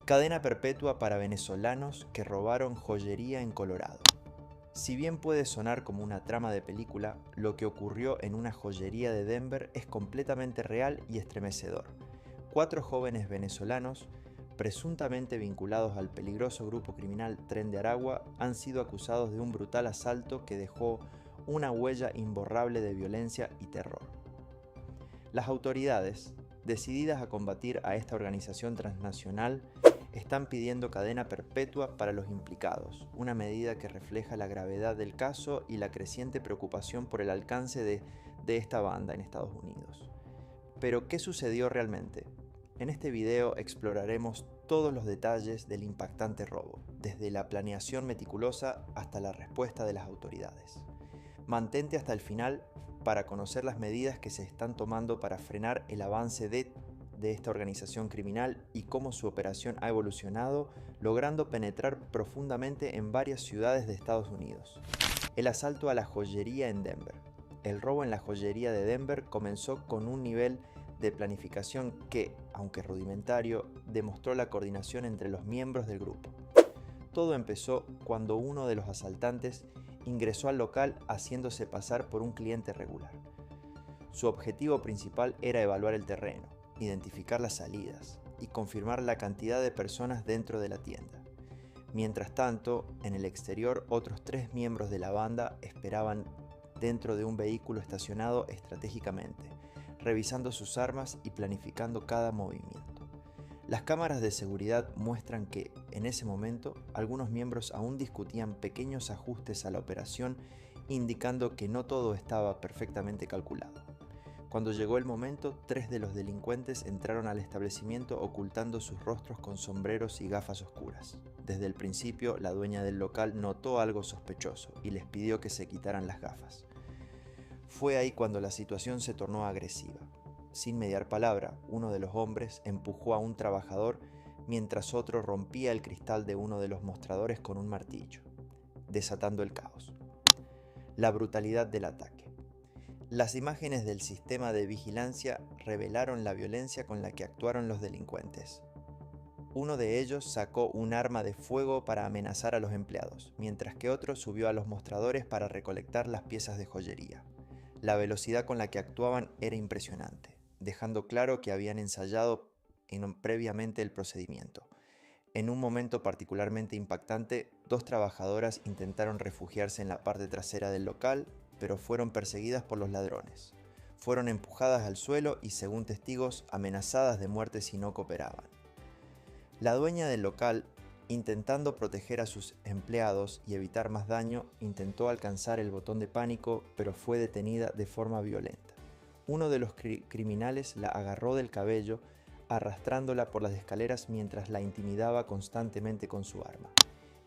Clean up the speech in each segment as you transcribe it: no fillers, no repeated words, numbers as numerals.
Cadena perpetua para venezolanos que robaron joyería en Colorado. Si bien puede sonar como una trama de película, lo que ocurrió en una joyería de Denver es completamente real y estremecedor. 4 jóvenes venezolanos, presuntamente vinculados al peligroso grupo criminal Tren de Aragua, han sido acusados de un brutal asalto que dejó una huella imborrable de violencia y terror. Las autoridades, decididas a combatir a esta organización transnacional, están pidiendo cadena perpetua para los implicados, una medida que refleja la gravedad del caso y la creciente preocupación por el alcance de esta banda en Estados Unidos. Pero, ¿qué sucedió realmente? En este video exploraremos todos los detalles del impactante robo, desde la planeación meticulosa hasta la respuesta de las autoridades. Mantente hasta el final para conocer las medidas que se están tomando para frenar el avance de esta organización criminal y cómo su operación ha evolucionado, logrando penetrar profundamente en varias ciudades de Estados Unidos. El asalto a la joyería en Denver. El robo en la joyería de Denver comenzó con un nivel de planificación que, aunque rudimentario, demostró la coordinación entre los miembros del grupo. Todo empezó cuando uno de los asaltantes ingresó al local haciéndose pasar por un cliente regular. Su objetivo principal era evaluar el terreno, identificar las salidas y confirmar la cantidad de personas dentro de la tienda. Mientras tanto, en el exterior, otros 3 miembros de la banda esperaban dentro de un vehículo estacionado estratégicamente, revisando sus armas y planificando cada movimiento. Las cámaras de seguridad muestran que, en ese momento, algunos miembros aún discutían pequeños ajustes a la operación, indicando que no todo estaba perfectamente calculado. Cuando llegó el momento, 3 de los delincuentes entraron al establecimiento ocultando sus rostros con sombreros y gafas oscuras. Desde el principio, la dueña del local notó algo sospechoso y les pidió que se quitaran las gafas. Fue ahí cuando la situación se tornó agresiva. Sin mediar palabra, uno de los hombres empujó a un trabajador mientras otro rompía el cristal de uno de los mostradores con un martillo, desatando el caos. La brutalidad del ataque. Las imágenes del sistema de vigilancia revelaron la violencia con la que actuaron los delincuentes. Uno de ellos sacó un arma de fuego para amenazar a los empleados, mientras que otro subió a los mostradores para recolectar las piezas de joyería. La velocidad con la que actuaban era impresionante, dejando claro que habían ensayado previamente el procedimiento. En un momento particularmente impactante, 2 trabajadoras intentaron refugiarse en la parte trasera del local, pero fueron perseguidas por los ladrones. Fueron empujadas al suelo y, según testigos, amenazadas de muerte si no cooperaban. La dueña del local, intentando proteger a sus empleados y evitar más daño, intentó alcanzar el botón de pánico, pero fue detenida de forma violenta. Uno de los criminales la agarró del cabello, arrastrándola por las escaleras mientras la intimidaba constantemente con su arma.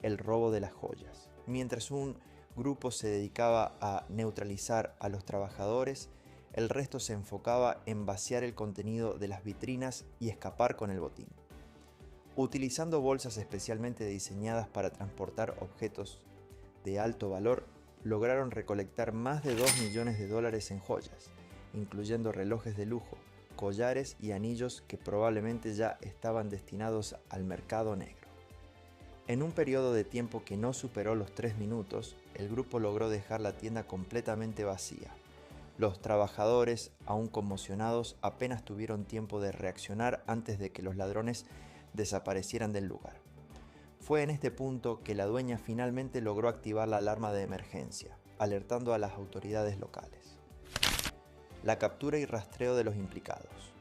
El robo de las joyas. Mientras un grupo se dedicaba a neutralizar a los trabajadores, el resto se enfocaba en vaciar el contenido de las vitrinas y escapar con el botín. Utilizando bolsas especialmente diseñadas para transportar objetos de alto valor, lograron recolectar más de $2 millones en joyas, incluyendo relojes de lujo, collares y anillos que probablemente ya estaban destinados al mercado negro. En un periodo de tiempo que no superó los 3 minutos, el grupo logró dejar la tienda completamente vacía. Los trabajadores, aún conmocionados, apenas tuvieron tiempo de reaccionar antes de que los ladrones desaparecieran del lugar. Fue en este punto que la dueña finalmente logró activar la alarma de emergencia, alertando a las autoridades locales. La captura y rastreo de los implicados.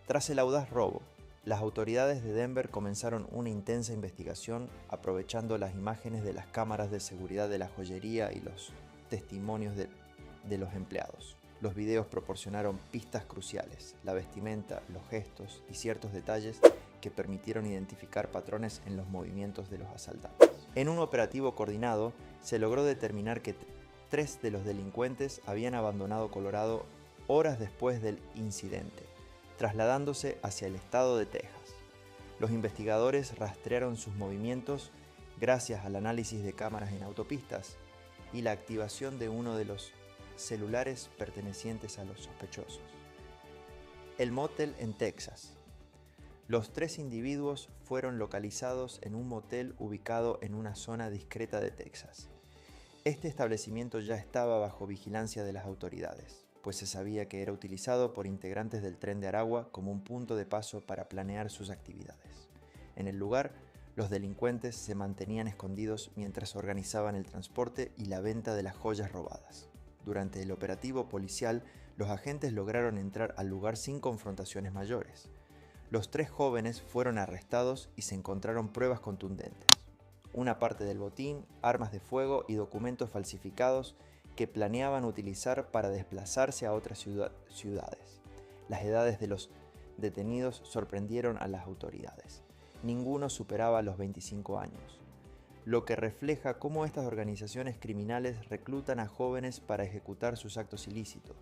Tras el audaz robo, las autoridades de Denver comenzaron una intensa investigación, aprovechando las imágenes de las cámaras de seguridad de la joyería y los testimonios de los empleados. Los videos proporcionaron pistas cruciales, la vestimenta, los gestos y ciertos detalles que permitieron identificar patrones en los movimientos de los asaltantes. En un operativo coordinado, se logró determinar que 3 de los delincuentes habían abandonado Colorado horas después del incidente, trasladándose hacia el estado de Texas. Los investigadores rastrearon sus movimientos gracias al análisis de cámaras en autopistas y la activación de uno de los celulares pertenecientes a los sospechosos. El motel en Texas. Los 3 individuos fueron localizados en un motel ubicado en una zona discreta de Texas. Este establecimiento ya estaba bajo vigilancia de las autoridades, pues se sabía que era utilizado por integrantes del Tren de Aragua como un punto de paso para planear sus actividades. En el lugar, los delincuentes se mantenían escondidos mientras organizaban el transporte y la venta de las joyas robadas. Durante el operativo policial, los agentes lograron entrar al lugar sin confrontaciones mayores. Los 3 jóvenes fueron arrestados y se encontraron pruebas contundentes: una parte del botín, armas de fuego y documentos falsificados que planeaban utilizar para desplazarse a otras ciudades. Las edades de los detenidos sorprendieron a las autoridades. Ninguno superaba los 25 años, lo que refleja cómo estas organizaciones criminales reclutan a jóvenes para ejecutar sus actos ilícitos.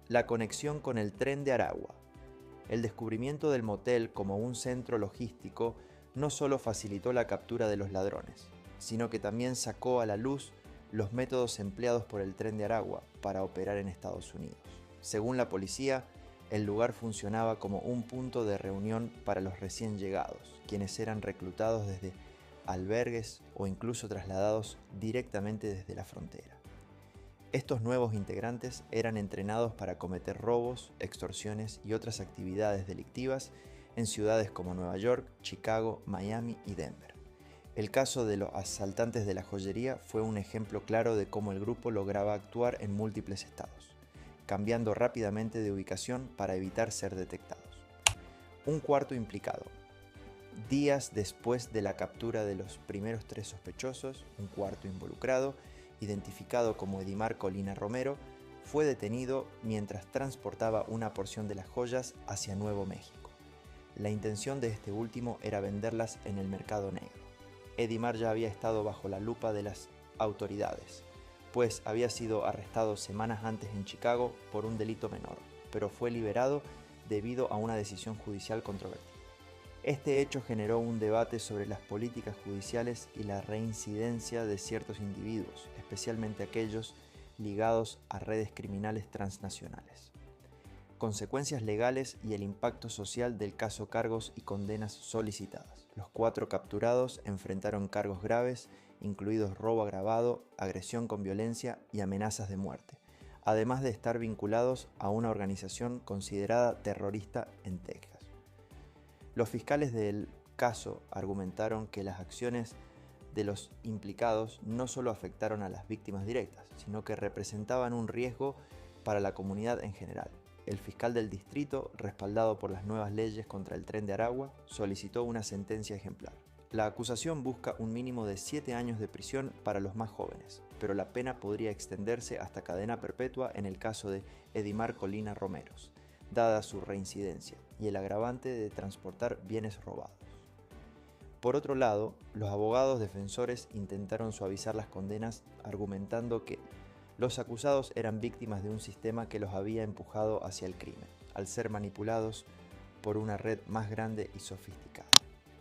La conexión con el Tren de Aragua. El descubrimiento del motel como un centro logístico no solo facilitó la captura de los ladrones, sino que también sacó a la luz los métodos empleados por el Tren de Aragua para operar en Estados Unidos. Según la policía, el lugar funcionaba como un punto de reunión para los recién llegados, quienes eran reclutados desde albergues o incluso trasladados directamente desde la frontera. Estos nuevos integrantes eran entrenados para cometer robos, extorsiones y otras actividades delictivas en ciudades como Nueva York, Chicago, Miami y Denver. El caso de los asaltantes de la joyería fue un ejemplo claro de cómo el grupo lograba actuar en múltiples estados, cambiando rápidamente de ubicación para evitar ser detectados. Un cuarto implicado. Días después de la captura de los primeros 3 sospechosos, un cuarto involucrado, identificado como Edimar Colina Romero, fue detenido mientras transportaba una porción de las joyas hacia Nuevo México. La intención de este último era venderlas en el mercado negro. Edimar ya había estado bajo la lupa de las autoridades, pues había sido arrestado semanas antes en Chicago por un delito menor, pero fue liberado debido a una decisión judicial controvertida. Este hecho generó un debate sobre las políticas judiciales y la reincidencia de ciertos individuos, especialmente aquellos ligados a redes criminales transnacionales. Consecuencias legales y el impacto social del caso, cargos y condenas solicitadas. Los 4 capturados enfrentaron cargos graves, incluidos robo agravado, agresión con violencia y amenazas de muerte, además de estar vinculados a una organización considerada terrorista en Texas. Los fiscales del caso argumentaron que las acciones de los implicados no solo afectaron a las víctimas directas, sino que representaban un riesgo para la comunidad en general. El fiscal del distrito, respaldado por las nuevas leyes contra el Tren de Aragua, solicitó una sentencia ejemplar. La acusación busca un mínimo de 7 años de prisión para los más jóvenes, pero la pena podría extenderse hasta cadena perpetua en el caso de Edimar Colina Romero, dada su reincidencia y el agravante de transportar bienes robados. Por otro lado, los abogados defensores intentaron suavizar las condenas argumentando que los acusados eran víctimas de un sistema que los había empujado hacia el crimen, al ser manipulados por una red más grande y sofisticada.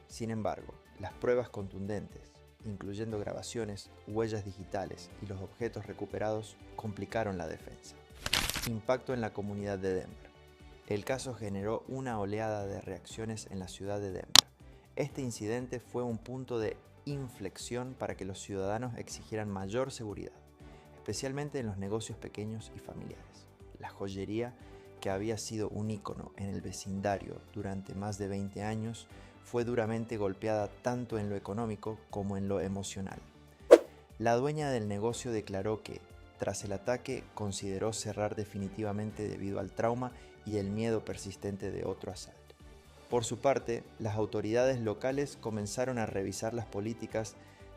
Sin embargo, las pruebas contundentes, incluyendo grabaciones, huellas digitales y los objetos recuperados, complicaron la defensa. Impacto en la comunidad de Denver. El caso generó una oleada de reacciones en la ciudad de Denver. Este incidente fue un punto de inflexión para que los ciudadanos exigieran mayor seguridad, especialmente en los negocios pequeños y familiares. La joyería, que había sido un ícono en el vecindario durante más de 20 años, fue duramente golpeada tanto en lo económico como en lo emocional. La dueña del negocio declaró que, tras el ataque, consideró cerrar definitivamente debido al trauma y el miedo persistente de otro asalto. Por su parte, las autoridades locales comenzaron a revisar las políticas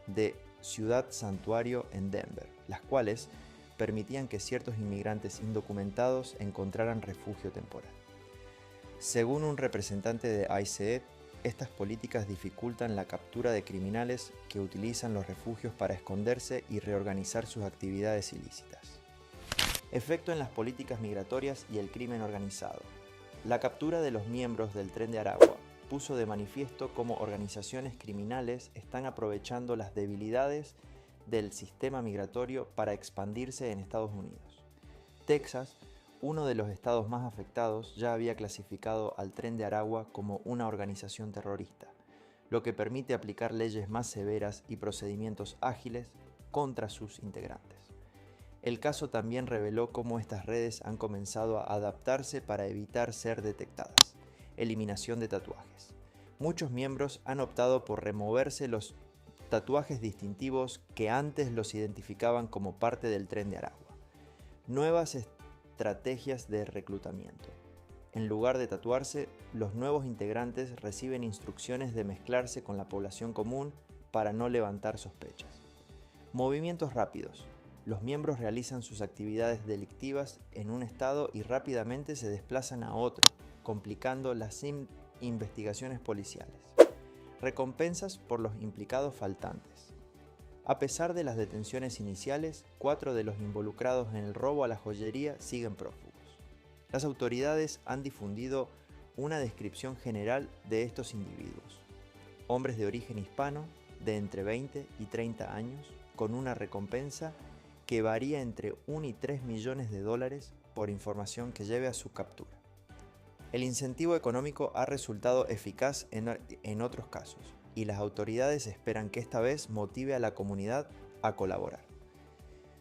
de Ciudad Santuario en Denver, las cuales permitían que ciertos inmigrantes indocumentados encontraran refugio temporal. Según un representante de ICE, estas políticas dificultan la captura de criminales que utilizan los refugios para esconderse y reorganizar sus actividades ilícitas. Efecto en las políticas migratorias y el crimen organizado. La captura de los miembros del Tren de Aragua puso de manifiesto cómo organizaciones criminales están aprovechando las debilidades del sistema migratorio para expandirse en Estados Unidos. Texas, uno de los estados más afectados ya había clasificado al Tren de Aragua como una organización terrorista, lo que permite aplicar leyes más severas y procedimientos ágiles contra sus integrantes. El caso también reveló cómo estas redes han comenzado a adaptarse para evitar ser detectadas. Eliminación de tatuajes. Muchos miembros han optado por removerse los tatuajes distintivos que antes los identificaban como parte del Tren de Aragua. Nuevas estrategias de reclutamiento. En lugar de tatuarse, los nuevos integrantes reciben instrucciones de mezclarse con la población común para no levantar sospechas. Movimientos rápidos. Los miembros realizan sus actividades delictivas en un estado y rápidamente se desplazan a otro, complicando las investigaciones policiales. Recompensas por los implicados faltantes. A pesar de las detenciones iniciales, 4 de los involucrados en el robo a la joyería siguen prófugos. Las autoridades han difundido una descripción general de estos individuos. Hombres de origen hispano, de entre 20 y 30 años, con una recompensa que varía entre 1 y 3 millones de dólares por información que lleve a su captura. El incentivo económico ha resultado eficaz en otros casos, y las autoridades esperan que esta vez motive a la comunidad a colaborar.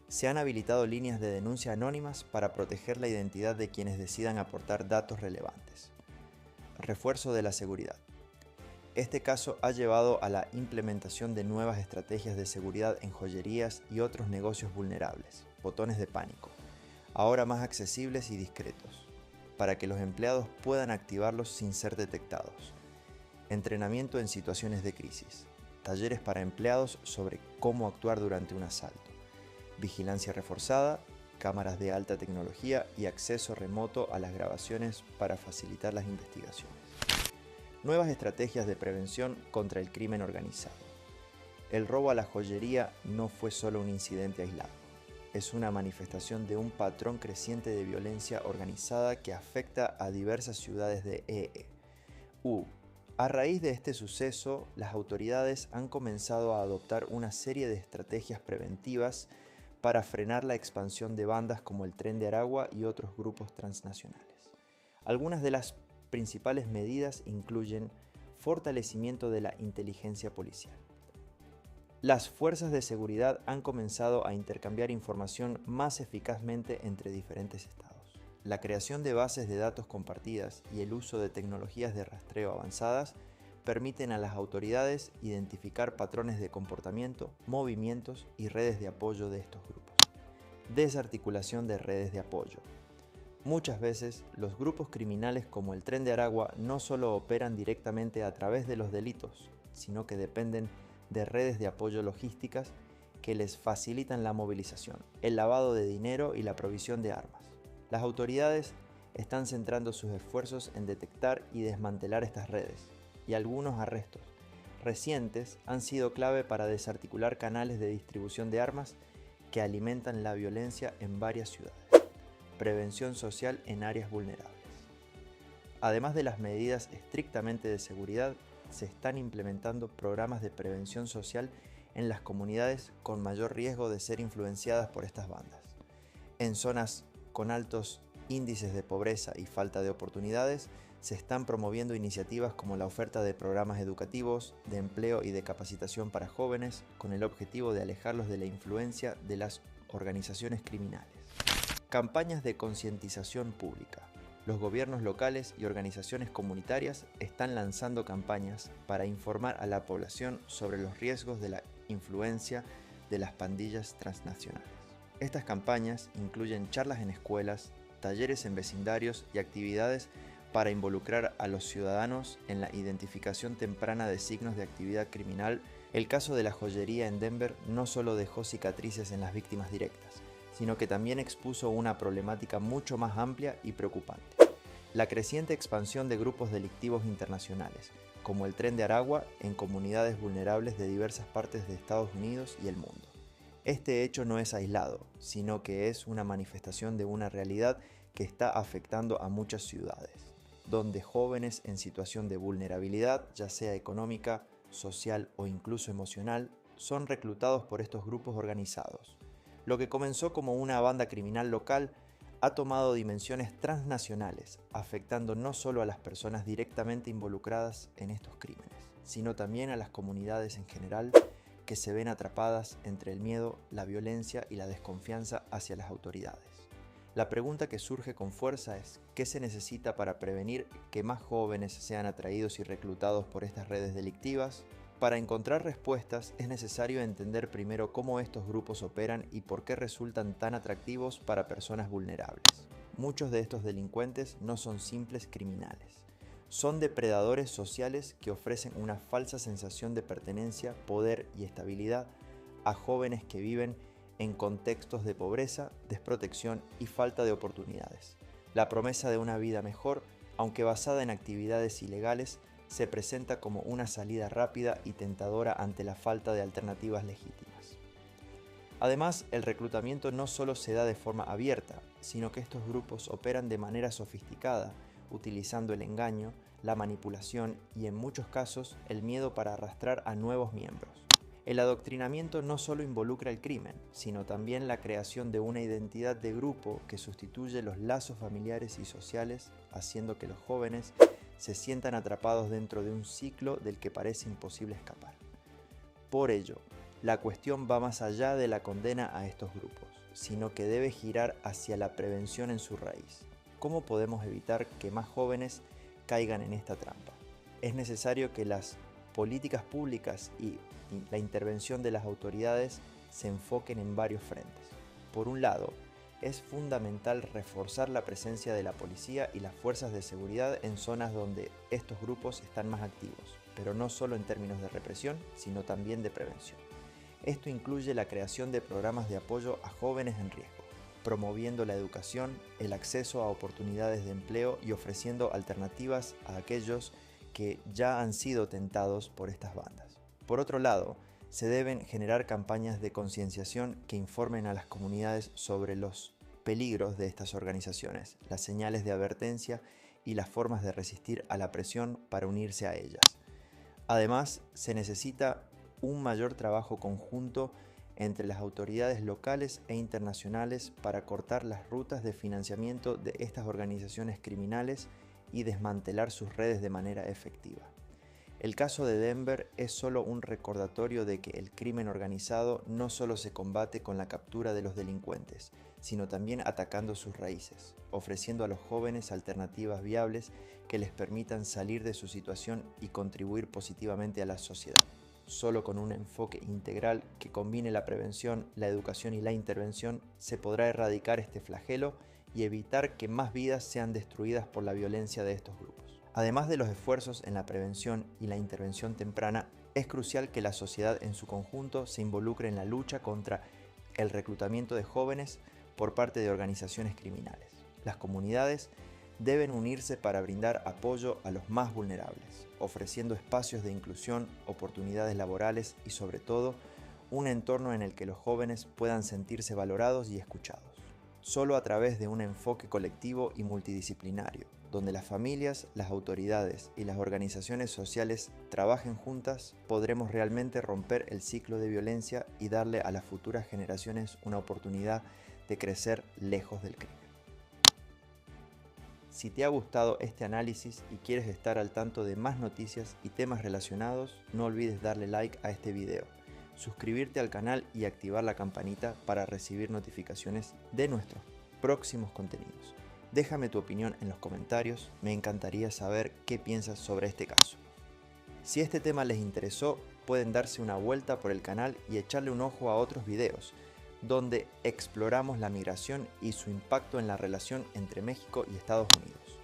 Se han habilitado líneas de denuncia anónimas para proteger la identidad de quienes decidan aportar datos relevantes. Refuerzo de la seguridad. Este caso ha llevado a la implementación de nuevas estrategias de seguridad en joyerías y otros negocios vulnerables, botones de pánico, ahora más accesibles y discretos, para que los empleados puedan activarlos sin ser detectados. Entrenamiento en situaciones de crisis, talleres para empleados sobre cómo actuar durante un asalto, vigilancia reforzada, cámaras de alta tecnología y acceso remoto a las grabaciones para facilitar las investigaciones. Nuevas estrategias de prevención contra el crimen organizado. El robo a la joyería no fue solo un incidente aislado. Es una manifestación de un patrón creciente de violencia organizada que afecta a diversas ciudades de EU. A raíz de este suceso, las autoridades han comenzado a adoptar una serie de estrategias preventivas para frenar la expansión de bandas como el Tren de Aragua y otros grupos transnacionales. Algunas de las principales medidas incluyen fortalecimiento de la inteligencia policial. Las fuerzas de seguridad han comenzado a intercambiar información más eficazmente entre diferentes estados. La creación de bases de datos compartidas y el uso de tecnologías de rastreo avanzadas permiten a las autoridades identificar patrones de comportamiento, movimientos y redes de apoyo de estos grupos. Desarticulación de redes de apoyo. Muchas veces, los grupos criminales como el Tren de Aragua no solo operan directamente a través de los delitos, sino que dependen de redes de apoyo logísticas que les facilitan la movilización, el lavado de dinero y la provisión de armas. Las autoridades están centrando sus esfuerzos en detectar y desmantelar estas redes, y algunos arrestos recientes han sido clave para desarticular canales de distribución de armas que alimentan la violencia en varias ciudades. Prevención social en áreas vulnerables. Además de las medidas estrictamente de seguridad, se están implementando programas de prevención social en las comunidades con mayor riesgo de ser influenciadas por estas bandas. En zonas con altos índices de pobreza y falta de oportunidades, se están promoviendo iniciativas como la oferta de programas educativos, de empleo y de capacitación para jóvenes, con el objetivo de alejarlos de la influencia de las organizaciones criminales. Campañas de concientización pública. Los gobiernos locales y organizaciones comunitarias están lanzando campañas para informar a la población sobre los riesgos de la influencia de las pandillas transnacionales. Estas campañas incluyen charlas en escuelas, talleres en vecindarios y actividades para involucrar a los ciudadanos en la identificación temprana de signos de actividad criminal. El caso de la joyería en Denver no solo dejó cicatrices en las víctimas directas, sino que también expuso una problemática mucho más amplia y preocupante: la creciente expansión de grupos delictivos internacionales, como el Tren de Aragua, en comunidades vulnerables de diversas partes de Estados Unidos y el mundo. Este hecho no es aislado, sino que es una manifestación de una realidad que está afectando a muchas ciudades, donde jóvenes en situación de vulnerabilidad, ya sea económica, social o incluso emocional, son reclutados por estos grupos organizados. Lo que comenzó como una banda criminal local ha tomado dimensiones transnacionales, afectando no solo a las personas directamente involucradas en estos crímenes, sino también a las comunidades en general que se ven atrapadas entre el miedo, la violencia y la desconfianza hacia las autoridades. La pregunta que surge con fuerza es: ¿qué se necesita para prevenir que más jóvenes sean atraídos y reclutados por estas redes delictivas? Para encontrar respuestas es necesario entender primero cómo estos grupos operan y por qué resultan tan atractivos para personas vulnerables. Muchos de estos delincuentes no son simples criminales. Son depredadores sociales que ofrecen una falsa sensación de pertenencia, poder y estabilidad a jóvenes que viven en contextos de pobreza, desprotección y falta de oportunidades. La promesa de una vida mejor, aunque basada en actividades ilegales, se presenta como una salida rápida y tentadora ante la falta de alternativas legítimas. Además, el reclutamiento no solo se da de forma abierta, sino que estos grupos operan de manera sofisticada, utilizando el engaño, la manipulación y en muchos casos el miedo para arrastrar a nuevos miembros. El adoctrinamiento no solo involucra el crimen, sino también la creación de una identidad de grupo que sustituye los lazos familiares y sociales, haciendo que los jóvenes se sientan atrapados dentro de un ciclo del que parece imposible escapar. Por ello, la cuestión va más allá de la condena a estos grupos, sino que debe girar hacia la prevención en su raíz. ¿Cómo podemos evitar que más jóvenes caigan en esta trampa? Es necesario que las políticas públicas y la intervención de las autoridades se enfoquen en varios frentes. Por un lado, es fundamental reforzar la presencia de la policía y las fuerzas de seguridad en zonas donde estos grupos están más activos, pero no solo en términos de represión, sino también de prevención. Esto incluye la creación de programas de apoyo a jóvenes en riesgo, promoviendo la educación, el acceso a oportunidades de empleo y ofreciendo alternativas a aquellos que ya han sido tentados por estas bandas. Por otro lado, se deben generar campañas de concienciación que informen a las comunidades sobre los peligros de estas organizaciones, las señales de advertencia y las formas de resistir a la presión para unirse a ellas. Además, se necesita un mayor trabajo conjunto entre las autoridades locales e internacionales para cortar las rutas de financiamiento de estas organizaciones criminales y desmantelar sus redes de manera efectiva. El caso de Denver es solo un recordatorio de que el crimen organizado no solo se combate con la captura de los delincuentes, sino también atacando sus raíces, ofreciendo a los jóvenes alternativas viables que les permitan salir de su situación y contribuir positivamente a la sociedad. Solo con un enfoque integral que combine la prevención, la educación y la intervención se podrá erradicar este flagelo y evitar que más vidas sean destruidas por la violencia de estos grupos. Además de los esfuerzos en la prevención y la intervención temprana, es crucial que la sociedad en su conjunto se involucre en la lucha contra el reclutamiento de jóvenes por parte de organizaciones criminales. Las comunidades deben unirse para brindar apoyo a los más vulnerables, ofreciendo espacios de inclusión, oportunidades laborales y sobre todo, un entorno en el que los jóvenes puedan sentirse valorados y escuchados. Solo a través de un enfoque colectivo y multidisciplinario, donde las familias, las autoridades y las organizaciones sociales trabajen juntas, podremos realmente romper el ciclo de violencia y darle a las futuras generaciones una oportunidad de crecer lejos del crimen. Si te ha gustado este análisis y quieres estar al tanto de más noticias y temas relacionados, no olvides darle like a este video, suscribirte al canal y activar la campanita para recibir notificaciones de nuestros próximos contenidos. Déjame tu opinión en los comentarios, me encantaría saber qué piensas sobre este caso. Si este tema les interesó, pueden darse una vuelta por el canal y echarle un ojo a otros videos, donde exploramos la migración y su impacto en la relación entre México y Estados Unidos.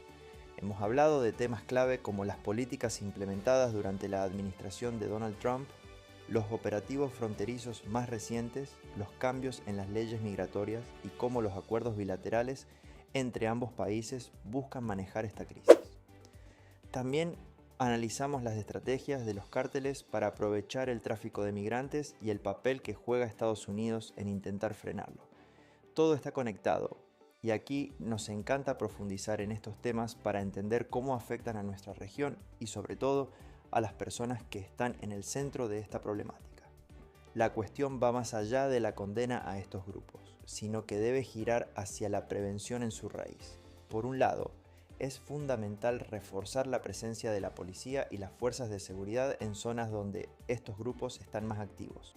Hemos hablado de temas clave como las políticas implementadas durante la administración de Donald Trump, los operativos fronterizos más recientes, los cambios en las leyes migratorias y cómo los acuerdos bilaterales entre ambos países buscan manejar esta crisis. También analizamos las estrategias de los cárteles para aprovechar el tráfico de migrantes y el papel que juega Estados Unidos en intentar frenarlo. Todo está conectado y aquí nos encanta profundizar en estos temas para entender cómo afectan a nuestra región y sobre todo a las personas que están en el centro de esta problemática. La cuestión va más allá de la condena a estos grupos. sino que debe girar hacia la prevención en su raíz. Por un lado, es fundamental reforzar la presencia de la policía y las fuerzas de seguridad en zonas donde estos grupos están más activos.